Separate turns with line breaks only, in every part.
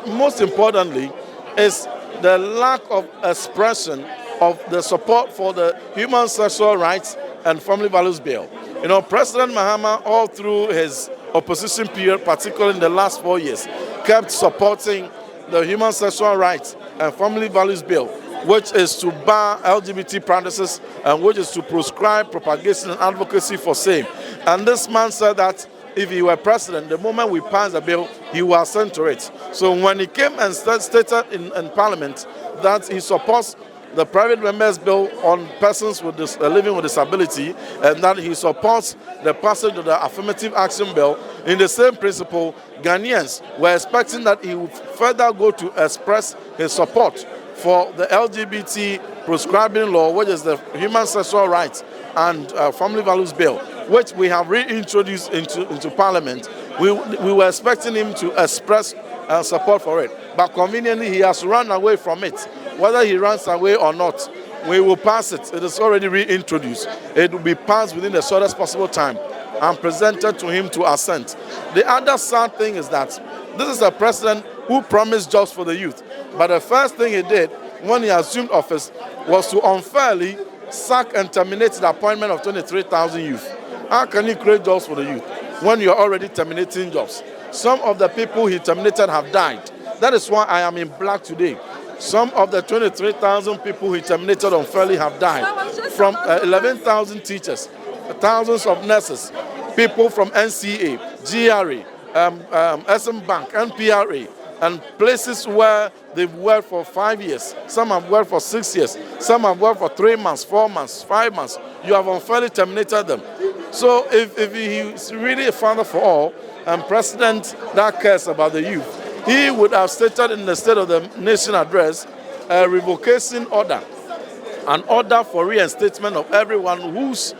most importantly is the lack of expression of the support for the Human Sexual Rights and Family Values Bill. President Mahama, all through his opposition period, particularly in the last 4 years, kept supporting the Human Sexual Rights and Family Values Bill, which is to bar LGBT practices and which is to prescribe propagation and advocacy for same. And this man said that if he were president, the moment we pass the bill, he will assent to it. So when he came and stated in Parliament that he supports the private members' bill on persons with living with disability, and that he supports the passage of the affirmative action bill, in the same principle, Ghanaians were expecting that he would further go to express his support for the LGBT prescribing law, which is the Human Sexual Rights and Family Values Bill, which we have reintroduced into Parliament. We were expecting him to express support for it, but conveniently he has run away from it. Whether he runs away or not, we will pass it. It is already reintroduced. It will be passed within the shortest possible time and presented to him to assent. The other sad thing is that this is a president who promised jobs for the youth, but the first thing he did when he assumed office was to unfairly sack and terminate the appointment of 23,000 youth. How can you create jobs for the youth when you're already terminating jobs? Some of the people he terminated have died. That is why I am in black today. Some of the 23,000 people he terminated unfairly have died. From 11,000 teachers, thousands of nurses, people from NCA, GRA, SM Bank, NPRA, and places where they've worked for 5 years. Some have worked for 6 years. Some have worked for 3 months, 4 months, 5 months. You have unfairly terminated them. So if he's really a father for all and president that cares about the youth, he would have stated in the State of the Nation address a revocation order, an order for reinstatement of everyone whose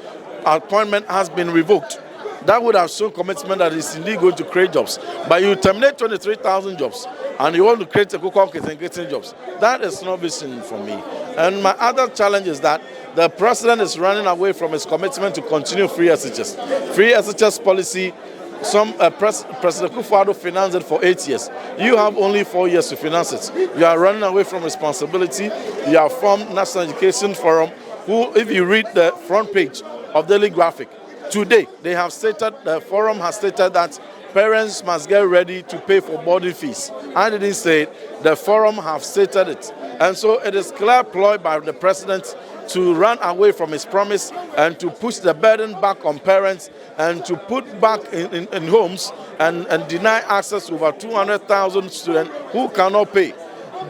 appointment has been revoked. That would have shown commitment that he's indeed going to create jobs. But you terminate 23,000 jobs and you want to create a cocoa and getting jobs. That is not vision for me. And my other challenge is that the president is running away from his commitment to continue free SHS. Free SHS policy, President Kufuor financed it for 8 years. You have only 4 years to finance it. You are running away from responsibility. You have formed National Education Forum, who, if you read the front page of Daily Graphic, today they have stated, the forum has stated that parents must get ready to pay for boarding fees. I didn't say it, the forum have stated it. And so it is clear ploy by the president to run away from his promise and to push the burden back on parents and to put back in homes and deny access to over 200,000 students who cannot pay.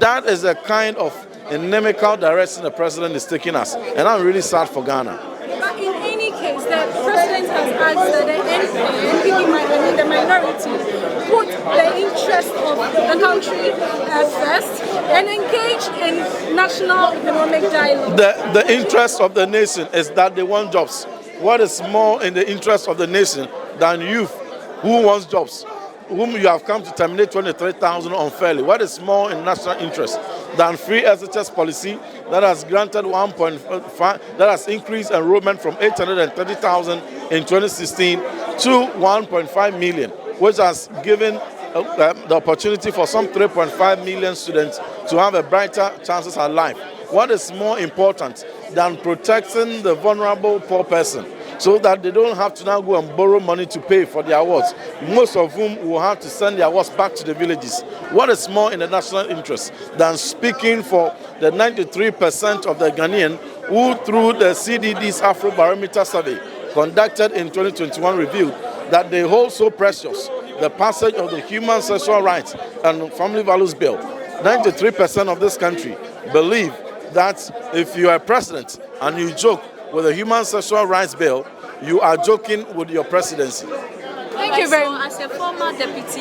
That is the kind of inimical direction the president is taking us. And I'm really sad for Ghana.
But in any case, the president has asked that the NPP, the minority, put the interest of the country first and engage in national economic dialogue.
The interest of the nation is that they want jobs. What is more in the interest of the nation than youth who wants jobs, whom you have come to terminate 23,000 unfairly? What is more in national interest than free SHS policy that has granted 1.5, that has increased enrollment from 830,000 in 2016 to 1.5 million, which has given the opportunity for some 3.5 million students to have a brighter chances at life? What is more important than protecting the vulnerable poor person so that they don't have to now go and borrow money to pay for their awards, most of whom will have to send their awards back to the villages? What is more in the national interest than speaking for the 93% of the Ghanaian who, through the CDD's Afrobarometer survey conducted in 2021, revealed that they hold so precious the passage of the Human Sexual Rights and Family Values Bill? 93% of this country believe that if you are president and you joke with the Human Sexual Rights Bill, you are joking with your presidency.
Thank you very much. As a former deputy